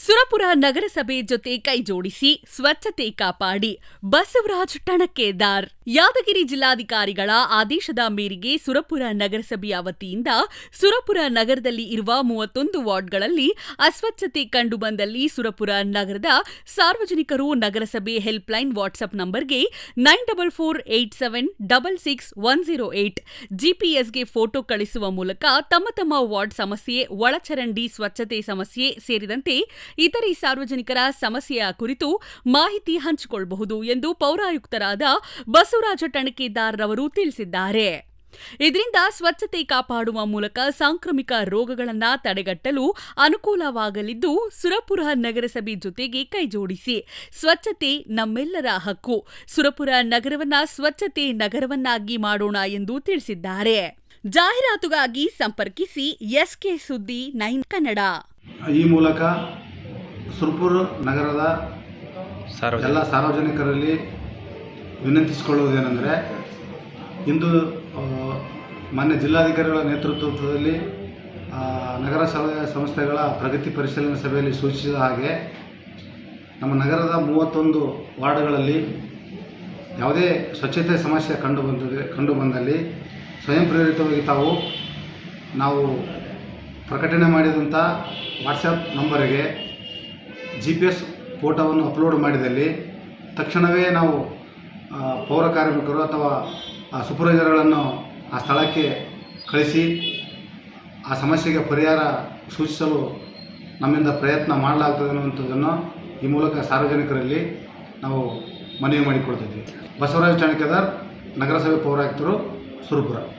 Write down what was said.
ಸುರಪುರ ನಗರಸಭೆ ಜೊತೆ ಕೈಜೋಡಿಸಿ ಸ್ವಚ್ಛತೆ ಕಾಪಾಡಿ ಬಸವರಾಜ್ ಟಣಕೇದಾರ್. ಯಾದಗಿರಿ ಜಿಲ್ಲಾಧಿಕಾರಿಗಳ ಆದೇಶದ ಮೇರೆಗೆ ಸುರಪುರ ನಗರಸಭೆಯ ವತಿಯಿಂದ ಸುರಪುರ ನಗರದಲ್ಲಿ ಇರುವ 31 ವಾರ್ಡ್ಗಳಲ್ಲಿ ಅಸ್ವಚ್ಛತೆ ಕಂಡುಬಂದಲ್ಲಿ ಸುರಪುರ ನಗರದ ಸಾರ್ವಜನಿಕರು ನಗರಸಭೆ ಹೆಲ್ಪ್ಲೈನ್ ವಾಟ್ಸ್ಆಪ್ ನಂಬರ್ಗೆ 9448766108 ಜಿಪಿಎಸ್ಗೆ ಫೋಟೋ ಕಳಿಸುವ ಮೂಲಕ ತಮ್ಮ ವಾರ್ಡ್ ಸಮಸ್ಯೆ, ಒಳಚರಂಡಿ ಸ್ವಚ್ಛತೆ ಸಮಸ್ಯೆ ಸೇರಿದಂತೆ ಇತರೆ ಸಾರ್ವಜನಿಕರ ಸಮಸ್ಯೆಯ ಕುರಿತು ಮಾಹಿತಿ ಹಂಚಿಕೊಳ್ಳಬಹುದು ಎಂದು ಪೌರಾಯುಕ್ತರಾದ ಬಸವರಾಜ ಟಣಕೇದಾರ್ ರವರು ತಿಳಿಸಿದ್ದಾರೆ. ಇದರಿಂದ ಸ್ವಚ್ಛತೆ ಕಾಪಾಡುವ ಮೂಲಕ ಸಾಂಕ್ರಾಮಿಕ ರೋಗಗಳನ್ನು ತಡೆಗಟ್ಟಲು ಅನುಕೂಲವಾಗಲಿದ್ದು, ಸುರಪುರ ನಗರಸಭೆ ಜೊತೆಗೆ ಕೈಜೋಡಿಸಿ ಸ್ವಚ್ಛತೆ ನಮ್ಮೆಲ್ಲರ ಹಕ್ಕು, ಸುರಪುರ ನಗರವನ್ನ ಸ್ವಚ್ಛತೆ ನಗರವನ್ನಾಗಿ ಮಾಡೋಣ ಎಂದು ತಿಳಿಸಿದ್ದಾರೆ. ಜಾಹೀರಾತುಗಾಗಿ ಸಂಪರ್ಕಿಸಿ ಎಸ್ಕೆ ಸುದ್ದಿ 9 ಕನ್ನಡ. ಈ ಮೂಲಕ ಸುರಪುರ ನಗರದ ಎಲ್ಲ ಸಾರ್ವಜನಿಕರಲ್ಲಿ ವಿನಂತಿಸಿಕೊಳ್ಳುವುದೇನೆಂದರೆ, ಇಂದು ಮಾನ್ಯ ಜಿಲ್ಲಾಧಿಕಾರಿಗಳ ನೇತೃತ್ವದಲ್ಲಿ ನಗರ ಸಂಸ್ಥೆಗಳ ಪ್ರಗತಿ ಪರಿಶೀಲನಾ ಸಭೆಯಲ್ಲಿ ಸೂಚಿಸಿದ ಹಾಗೆ ನಮ್ಮ ನಗರದ 31 ವಾರ್ಡ್ಗಳಲ್ಲಿ ಯಾವುದೇ ಸ್ವಚ್ಛತೆ ಸಮಸ್ಯೆ ಕಂಡುಬಂದಲ್ಲಿ ಸ್ವಯಂ ಪ್ರೇರಿತವಾಗಿ ನಾವು ಪ್ರಕಟಣೆ ಮಾಡಿದಂಥ ವಾಟ್ಸಪ್ ನಂಬರಿಗೆ GPS ಫೋಟೋವನ್ನು ಅಪ್ಲೋಡ್ ಮಾಡಿದಲ್ಲಿ ತಕ್ಷಣವೇ ನಾವು ಪೌರ ಕಾರ್ಮಿಕರು ಅಥವಾ ಸೂಪರ್ವೈಸರ್ಗಳನ್ನು ಆ ಸ್ಥಳಕ್ಕೆ ಕಳಿಸಿ ಆ ಸಮಸ್ಯೆಗೆ ಪರಿಹಾರ ಸೂಚಿಸಲು ನಮ್ಮಿಂದ ಪ್ರಯತ್ನ ಮಾಡಲಾಗ್ತದೆ ಅನ್ನುವಂಥದ್ದನ್ನು ಈ ಮೂಲಕ ಸಾರ್ವಜನಿಕರಲ್ಲಿ ನಾವು ಮನವಿ ಮಾಡಿಕೊಳ್ತಿದ್ವಿ. ಬಸವರಾಜ ಟಣಕೇದಾರ್, ನಗರಸಭೆ ಪೌರಾಯುಕ್ತರು, ಸುರಪುರ.